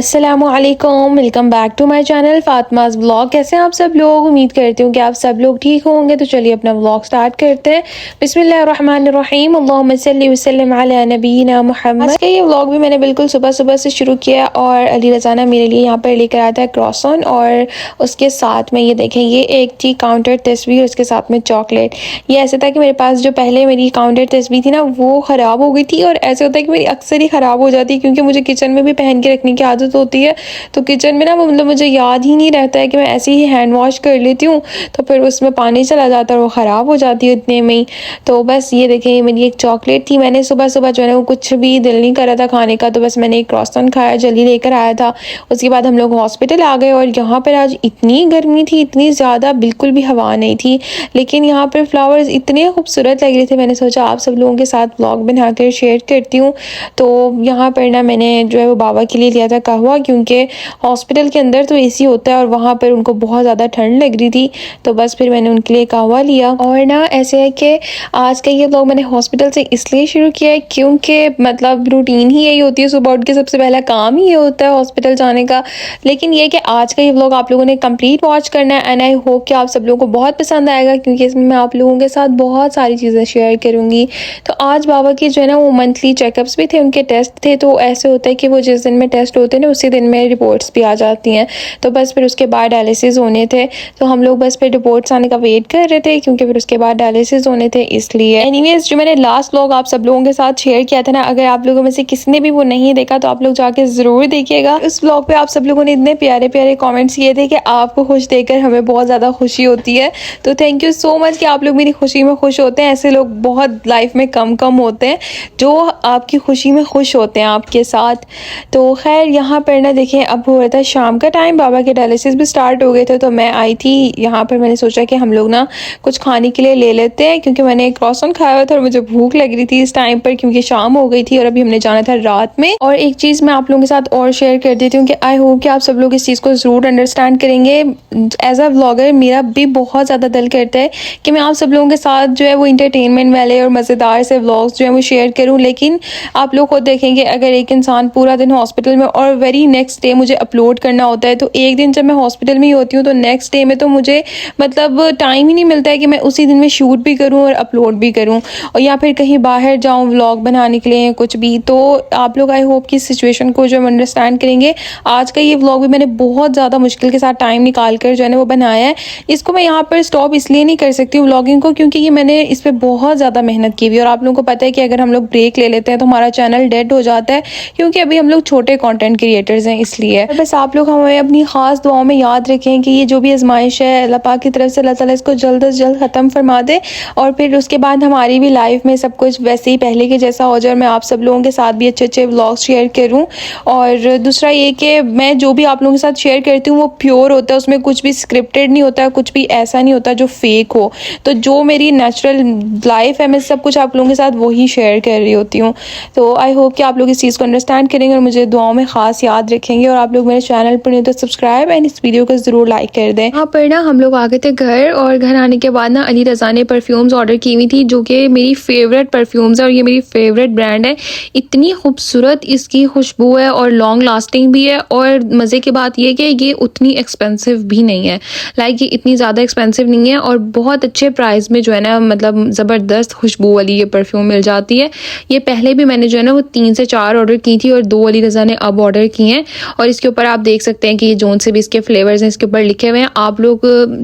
अस्सलामुअलैकुम, welcome back to my channel Fatima's vlog. कैसे हैं आप सब लोग? उम्मीद करती हूँ कि आप सब लोग ठीक होंगे। तो चलिए अपना व्लॉग स्टार्ट करते हैं। बिस्मिल्लाहिर्रहमानिर्रहीम, अल्लाहुम्मा सल्ली व सल्लिम अला नबीना मुहम्मद। आज का ये व्लॉग भी मैंने बिल्कुल सुबह सुबह से शुरू किया और अली रज़ाना मेरे लिए यहाँ पर लेकर आया था क्रॉसन और उसके साथ में ये देखें, ये एक थी काउंटर तस्वीर, उसके साथ में चॉकलेट। ये ऐसे था कि मेरे पास जो पहले मेरी काउंटर तस्वीर थी ना, वो ख़राब हो गई थी और ऐसे होता है कि मेरी अक्सर ही ख़राब हो जाती है क्योंकि मुझे किचन में भी पहन के रखने की आदत होती है। तो किचन में ना वो मतलब मुझे याद ही नहीं रहता है कि मैं ऐसे ही हैंड वॉश कर लेती हूँ, तो फिर उसमें पानी चला जाता है और वो ख़राब हो जाती है इतने में ही। तो बस ये देखें, मेरी एक चॉकलेट थी। मैंने सुबह सुबह जो है ना, वो कुछ भी दिल नहीं कर रहा था खाने का, तो बस मैंने एक क्रॉसन खाया, जल्दी लेकर आया था। उसके बाद हम लोग हॉस्पिटल आ गए और यहाँ पर आज इतनी गर्मी थी, इतनी ज़्यादा, बिल्कुल भी हवा नहीं थी, लेकिन यहाँ पर फ्लावर्स इतने खूबसूरत लग रहे थे। मैंने सोचा आप सब लोगों के साथ व्लॉग बनाकर शेयर करती हूँ। तो यहाँ पर ना मैंने जो है वो बाबा के लिए लिया था कहवा, क्योंकि हॉस्पिटल के अंदर तो एसी होता है और वहाँ पर उनको बहुत ज़्यादा ठंड लग रही थी। तो बस फिर मैंने उनके लिए कहवा लिया। और ना ऐसे है कि आज का ये व्लॉग मैंने हॉस्पिटल से इसलिए शुरू किया है क्योंकि मतलब रूटीन ही यही होती है, सुबह उठ के सबसे पहला काम ही ये होता है हॉस्पिटल जाने का। लेकिन ये कि आज का ये व्लॉग आप लोगों ने कंप्लीट वॉच करना है एंड आई होप कि आप सब लोगों को बहुत पसंद आएगा, क्योंकि इसमें मैं आप लोगों के साथ बहुत सारी चीज़ें शेयर करूँगी। तो आज बाबा के जो है ना वो मंथली चेकअप्स भी थे, उनके टेस्ट थे। तो ऐसे होता है कि वो जिस दिन में टेस्ट होते हैं ना, उसी दिन में रिपोर्ट्स भी आ जाती हैं। तो बस फिर उसके बाद डायलिसिस होने थे, तो हम लोग बस फिर रिपोर्ट्स आने का वेट कर रहे थे क्योंकि फिर उसके बाद डायलिसिस होने थे, इसलिए। एनीवेज, जो मैंने लास्ट व्लॉग आप सब लोगों के साथ शेयर किया था ना, अगर आप लोगों में से किसी ने भी वो नहीं देखा तो आप लोग जाके ज़रूर देखिएगा। उस व्लॉग पे आप सब लोगों ने इतने प्यारे प्यारे कमेंट्स किए थे कि आपको खुश देखकर हमें बहुत ज़्यादा खुशी होती है। तो थैंक यू सो मच कि आप लोग मेरी खुशी में खुश होते हैं। ऐसे लोग बहुत लाइफ में कम होते हैं जो आपकी खुशी में खुश होते हैं आपके साथ। तो खैर यहाँ पर ना देखें, अब हो रहा था शाम का टाइम, बाबा के डायलिसिस भी स्टार्ट हो गए थे। तो मैं आई थी यहाँ पर, मैंने सोचा कि हम लोग ना कुछ खाने के लिए ले लेते हैं, क्योंकि मैंने एक क्रॉसन खाया हुआ था और मुझे भूख लग रही थी इस टाइम पर, क्योंकि शाम हो गई थी और अभी हमने जाना था रात में। और एक चीज़ मैं आप लोगों के साथ और शेयर कर देती हूँ कि आई होप कि आप सब लोग इस चीज़ को ज़रूर अंडरस्टैंड करेंगे। एज अ व्लॉगर मेरा भी बहुत ज़्यादा दिल करता है कि मैं आप सब लोगों के साथ जो है वो इंटरटेनमेंट वाले और मज़ेदार से व्लॉग्स जो है वो शेयर करूँ, लेकिन आप लोग खुद देखेंगे अगर एक इंसान पूरा दिन हॉस्पिटल में और वेरी नेक्स्ट डे मुझे अपलोड करना होता है, तो एक दिन जब मैं हॉस्पिटल में ही होती हूँ तो नेक्स्ट डे में तो मुझे मतलब टाइम ही नहीं मिलता है कि मैं उसी दिन में शूट भी करूँ और अपलोड भी करूँ, और या फिर कहीं बाहर जाऊँ व्लॉग बनाने के लिए कुछ भी। तो आप लोग आई होप कि इस सिचुएशन को जो अंडरस्टैंड करेंगे। आज का ये व्लॉग भी मैंने बहुत ज़्यादा मुश्किल के साथ टाइम निकाल कर जो है ना वो बनाया है। इसको मैं यहाँ पर स्टॉप इसलिए नहीं कर सकती हूँ व्लॉगिंग को, क्योंकि ये मैंने इस पर बहुत ज़्यादा मेहनत की हुई है और आप लोगों को पता है कि अगर हम लोग ब्रेक ले लेते हैं तो हमारा चैनल डेड हो जाता है, क्योंकि अभी हम लोग छोटे कंटेंट क्रिएटर्स हैं, इसलिए। बस आप लोग हमें अपनी ख़ास दुआओं में याद रखें कि ये जो भी आजमाइश है अल्लाह पाक की तरफ से, अल्लाह ताला इसको जल्द से जल्द ख़त्म फरमा दे और फिर उसके बाद हमारी भी लाइफ में सब कुछ वैसे ही पहले के जैसा हो जाए और मैं आप सब लोगों के साथ भी अच्छे अच्छे व्लॉग्स शेयर करूँ। और दूसरा ये कि मैं जो भी आप लोगों के साथ शेयर करती हूँ वो प्योर होता है, उसमें कुछ भी स्क्रिप्टेड नहीं होता, कुछ भी ऐसा नहीं होता जो फेक हो। तो जो मेरी नेचुरल लाइफ है, मैं सब कुछ आप लोगों के साथ वही शेयर कर रही होती हूँ। तो आई होप कि आप लोग इस चीज़ को अंडरस्टैंड करेंगे और मुझे दुआओं में ख़ास याद रखेंगे। और आप लोग मेरे चैनल पर नहीं तो सब्सक्राइब एंड इस वीडियो को ज़रूर लाइक कर दें। यहाँ पर ना हम लोग आ गए थे घर, और घर आने के बाद ना अली रज़ा ने परफ्यूम्स ऑर्डर की हुई थी, जो कि मेरी फेवरेट परफ्यूम्स है और ये मेरी फेवरेट ब्रांड है। इतनी खूबसूरत इसकी खुशबू है और लॉन्ग लास्टिंग भी है, और मज़े की बात यह कि ये उतनी एक्सपेंसिव भी नहीं है। लाइक ये इतनी ज़्यादा एक्सपेंसिव नहीं है और बहुत अच्छे प्राइस में जो है ना, मतलब ज़बरदस्त खुशबू वाली ये परफ्यूम मिल जाती है। ये पहले भी मैंने जो है ना वो 3 से 4 ऑर्डर की थी और 2 अली रज़ा ने अब ऑर्डर किए हैं। और इसके ऊपर आप देख सकते हैं कि ये जोन से भी इसके फ्लेवर्स हैं इसके ऊपर लिखे हुए हैं। आप लोग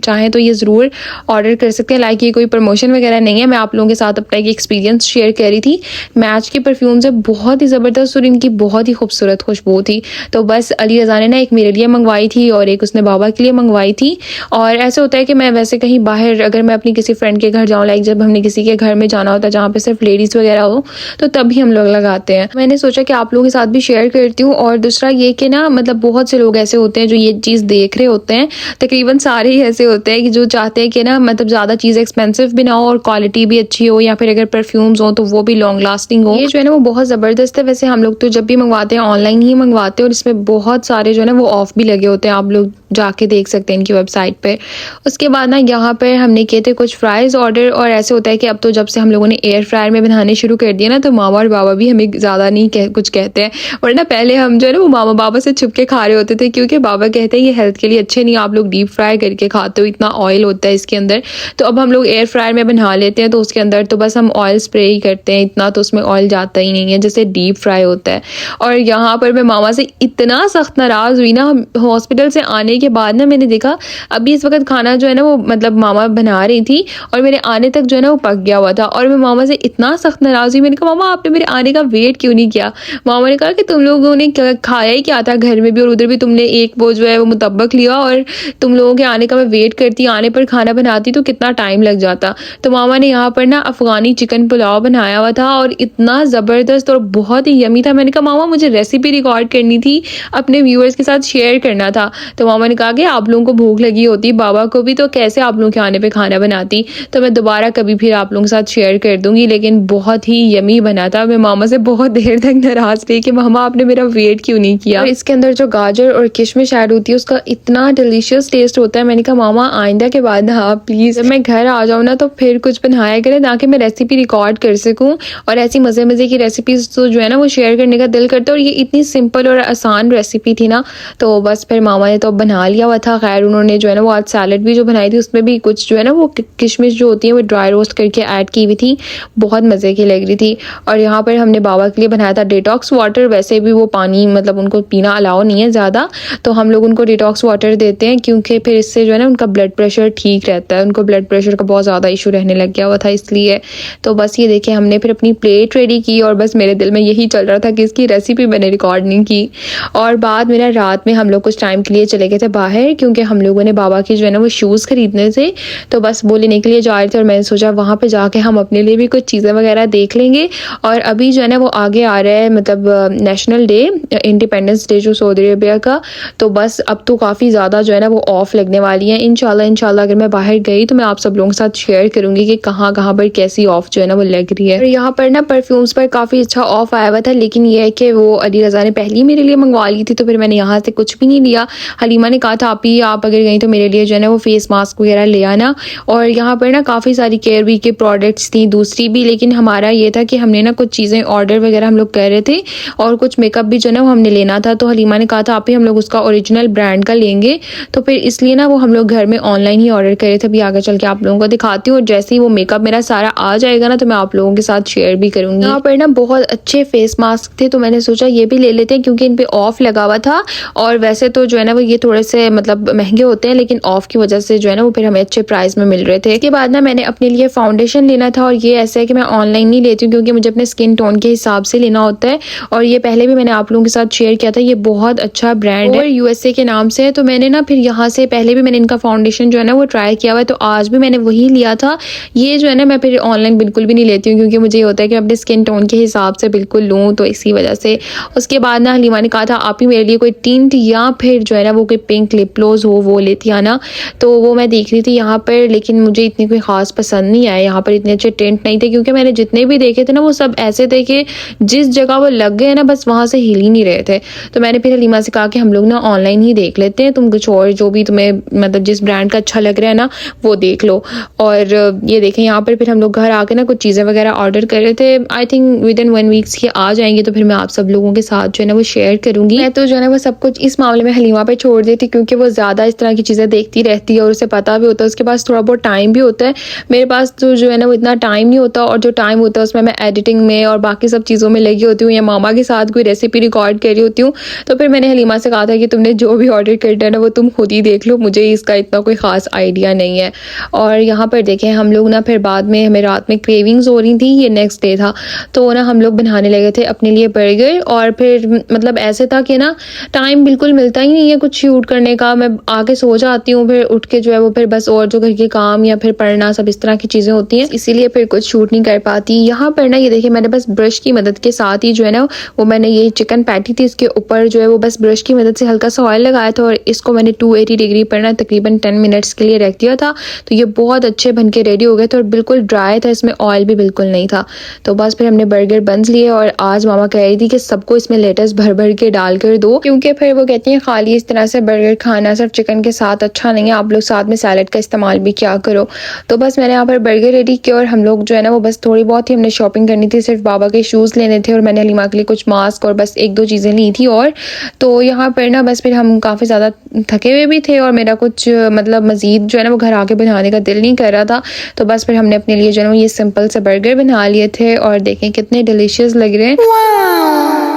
चाहें तो ये ज़रूर ऑर्डर कर सकते हैं। लाइक ये कोई प्रमोशन वगैरह नहीं है, मैं आप लोगों के साथ अपना एक एक्सपीरियंस शेयर कर रही थी। मैच के परफ्यूम्स है, बहुत ही ज़बरदस्त और इनकी बहुत ही खूबसूरत खुशबू थी। तो बस अली रज़ा ने ना एक मेरे लिए मंगवाई थी और एक उसने बाबा के लिए मंगवाई थी। और ऐसे होता है कि मैं वैसे कहीं बाहर अगर मैं अपनी किसी फ्रेंड के घर जाऊँ, लाइक जब हमने किसी के घर में जाना होता है जहाँ पे सिर्फ लेडीज़ वगैरह हो, तो तभी हम लोग लगाते हैं। मैंने सोचा कि आप लोगों के साथ भी शेयर करती हूँ। और दूसरा ये कि ना मतलब बहुत से लोग ऐसे होते हैं जो ये चीज़ देख रहे होते हैं, तकरीबन सारे ही ऐसे होते हैं कि जो चाहते हैं कि ना मतलब ज़्यादा चीज़ एक्सपेंसिव भी ना हो और क्वालिटी भी अच्छी हो, या फिर अगर परफ्यूम्स हो तो वो भी लॉन्ग लास्टिंग हो। ये जो है ना वो बहुत ज़बरदस्त है। वैसे हम लोग तो जब भी मंगवाते हैं ऑनलाइन ही मंगवाते हैं और इसमें बहुत सारे जो है ना वो ऑफ भी लगे होते हैं, आप लोग जाके देख सकते हैं इनकी वेबसाइट पे। उसके बाद ना यहाँ पर हमने किए थे कुछ फ्राइज़ ऑर्डर, और ऐसे होता है कि अब तो जब से हम लोगों ने एयर फ्रायर में बनाने शुरू कर दिया ना, तो मामा और बाबा भी हमें ज़्यादा नहीं कुछ कहते हैं, वरना पहले हम जो है ना वो वो मामा बाबा से छुप के खा रहे होते थे, क्योंकि बाबा कहते हैं ये हेल्थ के लिए अच्छे नहीं, आप लोग डीप फ्राई करके खाते हो, इतना ऑयल होता है इसके अंदर। तो अब हम लोग एयर फ्रायर में बना लेते हैं, तो उसके अंदर तो बस हम ऑयल स्प्रे ही करते हैं, इतना तो उसमें ऑयल जाता ही नहीं है जैसे डीप फ्राई होता है। और यहाँ पर मैं मामा से इतना सख्त नाराज़ हुई ना, हॉस्पिटल से आने के बाद ना मैंने देखा अभी इस वक्त खाना जो है ना वो मतलब मामा बना रही थी और मेरे आने तक जो है ना वो पक गया हुआ था। और मैं मामा से इतना सख्त नाराज़ हुई, मैंने कहा मामा आपने मेरे आने का वेट क्यों नहीं किया। मामा ने कहा कि तुम लोगों ने खाया ही क्या था घर में भी, और उधर भी तुमने एक वो जो है वो मुतब्बक लिया, और तुम लोगों के आने का मैं वेट करती, आने पर खाना बनाती तो कितना टाइम लग जाता। तो मामा ने यहाँ पर ना अफ़गानी चिकन पुलाव बनाया हुआ था और इतना ज़बरदस्त और बहुत ही यमी था। मैंने कहा मामा मुझे रेसिपी रिकॉर्ड करनी थी, अपने व्यूअर्स के साथ शेयर करना था। तो मामा ने कहा कि आप लोगों को भूख लगी होती, बाबा को भी, तो कैसे आप लोगों के आने पे खाना बनाती। तो मैं दोबारा कभी फिर आप लोगों के साथ शेयर कर दूंगी, लेकिन बहुत ही यमी बना था। मैं मामा से बहुत देर तक नाराज़ रही कि मामा आपने मेरा वेट क्यों नहीं किया। और इसके अंदर जो गाजर और किशमिश ऐड होती है उसका इतना डिलीशियस टेस्ट होता है। मैंने कहा मामा आइंदा के बाद हाँ प्लीज़ जब मैं घर आ जाऊँ ना तो फिर कुछ बनाया करें ताकि मैं रेसिपी रिकॉर्ड कर सकूँ, और ऐसी मज़े मज़े की रेसिपीज़ तो जो है ना वो शेयर करने का दिल करता है। और ये इतनी सिंपल और आसान रेसिपी थी ना, तो बस फिर मामा ने तो बना लिया हुआ था। खैर उन्होंने जो है ना वो आज सैलड भी जो बनाई थी उसमें भी कुछ जो है ना वो किशमिश जो होती है वो ड्राई रोस्ट करके ऐड की हुई थी, बहुत मज़े की लग रही थी। और यहाँ पर हमने बाबा के लिए बनाया था डिटॉक्स वाटर। वैसे भी वो पानी मतलब उनको पीना अलाउ नहीं है ज़्यादा, तो हम लोग उनको डिटॉक्स वाटर देते हैं, क्योंकि फिर इससे जो है ना उनका ब्लड प्रेशर ठीक रहता है। उनको ब्लड प्रेशर का बहुत ज़्यादा इशू रहने लग गया हुआ था इसलिए। तो बस ये देखिए हमने फिर अपनी प्लेट रेडी की, और बस मेरे दिल में यही चल रहा था कि इसकी रेसिपी मैंने रिकॉर्ड नहीं की। और बाद में ना रात में हम लोग कुछ टाइम के लिए चले गए थे बाहर, क्योंकि हम लोगों ने बाबा के जो है ना वो शूज़ खरीदने थे, तो बस वो लेने के लिए जा रहे थे। और मैंने सोचा वहाँ पे जाके हम अपने लिए भी कुछ चीज़ें वगैरह देख लेंगे। और अभी जो है ना वो आगे आ रहा है मतलब नेशनल डे, इंडिपेंडेंस डे जो सऊदी अरबिया का, तो बस अब तो काफ़ी ज़्यादा जो है ना वो ऑफ लगने वाली है। इंशाल्लाह अगर मैं बाहर गई तो मैं आप सब लोगों के साथ शेयर करूँगी कि कहाँ कहाँ पर कैसी ऑफ जो है ना वो लग रही है। और यहाँ पर ना परफ्यूम्स पर काफ़ी अच्छा ऑफ आया हुआ था, लेकिन ये है कि वो अली रज़ा ने पहले ही मेरे लिए मंगवा ली थी, तो फिर मैंने यहाँ से कुछ भी नहीं लिया। हलीमा ने कहा था आप अगर गई तो मेरे लिए जो है ना वो फेस मास्क वगैरह ले आना। और यहाँ पर ना काफ़ी सारी केयर वी के प्रोडक्ट्स थी दूसरी भी, लेकिन हमारा ये था कि हमने ना कुछ चीज़ें ऑर्डर वगैरह हम लोग कर रहे थे, और कुछ मेकअप भी जो है ना वो हमने लेना था। तो हलीमा ने कहा था आप ही हम लोग उसका ओरिजिनल ब्रांड का लेंगे, तो फिर इसलिए ना वो हम लोग घर में ऑनलाइन ही ऑर्डर करे थे। अभी आगे चल के आप लोगों को दिखाती हूँ, और जैसे ही वो मेकअप मेरा सारा आ जाएगा ना तो मैं आप लोगों के साथ शेयर भी करूँगी। यहाँ पर ना बहुत अच्छे फेस मास्क थे, तो मैंने सोचा ये भी ले लेते हैं क्योंकि इन पे ऑफ लगा हुआ था। और वैसे तो जो है ना वो ये थोड़े से मतलब महंगे होते हैं, लेकिन ऑफ की वजह से जो है ना वो फिर हमें अच्छे प्राइस में मिल रहे थे। इसके बाद ना मैंने अपने लिए फाउंडेशन लेना था, और ये ऐसा है कि मैं ऑनलाइन नहीं लेती हूँ क्योंकि मुझे अपने स्किन टोन के हिसाब से लेना होता है। और ये पहले भी मैंने आप लोगों के साथ शेयर किया था, ये बहुत अच्छा ब्रांड है, यूएसए के नाम से है। तो मैंने ना फिर यहाँ से पहले भी मैंने इनका फाउंडेशन जो है ना वो ट्राई किया हुआ है, तो आज भी मैंने वही लिया था। ये जो है ना मैं फिर ऑनलाइन बिल्कुल भी नहीं लेती हूँ क्योंकि मुझे ये होता है कि अपने स्किन टोन के हिसाब से बिल्कुल लूँ, तो इसी वजह से। उसके बाद ना हलीमा ने कहा था आप ही मेरे लिए कोई टिंट या फिर जो है ना वो कोई पिंक लिप ग्लोज हो वो लेती आना। तो वो मैं देख रही थी यहाँ पर, लेकिन मुझे इतनी कोई ख़ास पसंद नहीं आया। यहाँ पर इतने अच्छे टिंट नहीं थे, क्योंकि मैंने जितने भी देखे थे ना वो सब ऐसे थे कि जिस जगह वो लग गए ना बस वहाँ से हिल ही नहीं रहे थे। तो मैंने फिर हलीमा से कहा कि हम लोग ना ऑनलाइन ही देख लेते हैं, तुम कुछ और जो भी तुम्हें मतलब जिस ब्रांड का अच्छा लग रहा है ना वो देख लो। और ये देखें यहाँ पर फिर हम लोग घर आके ना कुछ चीज़ें वगैरह ऑर्डर कर रहे थे। I think with in 1 weeks की आ जाएंगी, तो फिर मैं आप सब लोगों के साथ जो है ना वो शेयर करूँगी। मैं तो जो है ना वो सब कुछ इस मामले में हलीमा पे छोड़ देती, क्योंकि वो ज़्यादा इस तरह की चीज़ें देखती रहती है और उसे पता भी होता है, उसके पास थोड़ा बहुत टाइम भी होता है। मेरे पास तो जो है ना वो इतना टाइम नहीं होता, और जो टाइम होता है उसमें मैं एडिटिंग में और बाकी सब चीज़ों में लगी होती हूँ, या मामा के साथ कोई रेसिपी रिकॉर्ड कर रही होती हूँ। तो फिर मैंने हलीमा से कहा था कि तुमने जो भी ऑर्डर करना है ना वो तुम खुद ही देख लो, मुझे इसका इतना कोई ख़ास आइडिया नहीं है। और यहाँ पर देखें हम लोग ना फिर बाद में हमें रात में क्रेविंग्स हो रही थी, ये नेक्स्ट डे था, तो ना हम लोग बनाने लगे थे अपने लिए बर्गर। और फिर मतलब ऐसे था कि ना टाइम बिल्कुल मिलता ही नहीं है कुछ शूट करने का, मैं आके सो जाती हूँ, फिर उठ के जो है वो फिर बस और जो घर के काम या फिर पढ़ना सब इस तरह की चीज़ें होती हैं, इसीलिए फिर कुछ शूट नहीं कर पाती। यहाँ पर ना ये देखिए मैंने बस ब्रश की मदद के साथ ही जो है ना वो मैंने ये चिकन पैटी थी इसके ऊपर जो है वो बस ब्रश की मदद से हल्का सा ऑयल लगाया था, और इसको मैंने 280 डिग्री पर ना तकरीबन 10 मिनट्स के लिए रख दिया था। तो ये बहुत अच्छे बन के रेडी हो गए थे और बिल्कुल ड्राई था, इसमें ऑयल भी बिल्कुल नहीं था। तो बस फिर हमने बर्गर बंस लिए, और आज मामा कह रही थी कि सबको इसमें लेटस भर भर के डाल कर दो, क्योंकि फिर वो कहती हैं खाली इस तरह से बर्गर खाना सिर्फ चिकन के साथ अच्छा नहीं है, आप लोग साथ में सैलड का इस्तेमाल भी क्या करो। तो बस मैंने यहाँ पर बर्गर रेडी किया, और हम लोग जो है ना वो बस थोड़ी बहुत ही हमने शॉपिंग करनी थी, सिर्फ बाबा के शूज़ लेने थे, और मैंने हलीमा के लिए कुछ मास्क और बस 1-2 चीज़ें ली थी। और तो यहाँ पर ना बस फिर हम काफ़ी ज़्यादा थके हुए भी थे और मेरा कुछ मतलब मज़ीद जो है ना वो घर आके बनाने का दिल नहीं कर रहा था। तो बस फिर हमने अपने लिए जो है ना ये सिंपल से बर्गर बना लिए थे और देखें कितने डिलीशियस लग रहे हैं।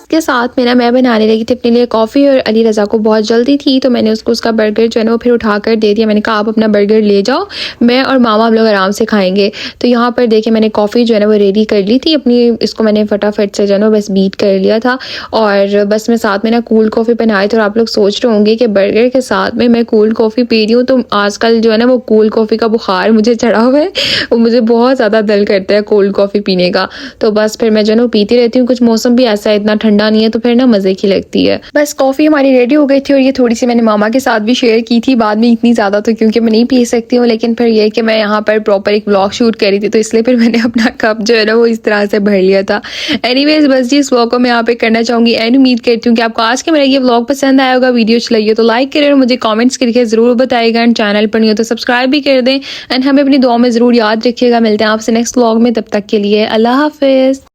के साथ में ना मैं बनाने लगी थी अपने लिए कॉफ़ी और अली रज़ा को बहुत जल्दी थी तो मैंने उसको उसका बर्गर जो है ना वो फिर उठा कर दे दिया। मैंने कहा आप अपना बर्गर ले जाओ, मैं और मामा हम लोग आराम से खाएंगे। तो यहाँ पर देखिए मैंने कॉफ़ी जो है ना वो रेडी कर ली थी अपनी, इसको मैंने फटाफट से जो है ना बस बीट कर लिया था और बस मैं साथ में ना कूल कॉफ़ी बनाई थी। और आप लोग सोच रहे होंगे कि बर्गर के साथ में मैं कूल कॉफ़ी पी रही हूँ, तो आजकल जो है ना वो कूल कॉफ़ी का बुखार मुझे चढ़ा हुआ है, वो मुझे बहुत ज़्यादा दिल करता है कोल्ड कॉफ़ी पीने का। तो बस फिर मैं जो है ना पीती रहती हूँ, कुछ मौसम भी ऐसा है इतना ठंडा नहीं है तो फिर ना मज़े की लगती है। बस कॉफ़ी हमारी रेडी हो गई थी और ये थोड़ी सी मैंने मामा के साथ भी शेयर की थी बाद में, इतनी ज़्यादा तो क्योंकि मैं नहीं पी सकती हूँ, लेकिन फिर ये कि मैं यहाँ पर प्रॉपर एक व्लॉग शूट कर रही थी तो इसलिए फिर मैंने अपना कप जो है ना वो इस तरह से भर लिया था। एनीवेज बस जी इस व्लॉग को मैं यहाँ पे करना चाहूँगी एंड उम्मीद करती हूँ कि आपको आज के मेरा ये व्लॉग पसंद आया होगा। वीडियो अच्छी लगी हो तो लाइक करें और मुझे कॉमेंट्स करके ज़रूर बताइएगा एंड चैनल पर नहीं हो तो सब्सक्राइब भी कर दें एंड हमें अपनी दुआ में ज़रूर याद रखिएगा। मिलते हैं आपसे नेक्स्ट व्लॉग में, तब तक के लिए अल्लाह हाफिज़।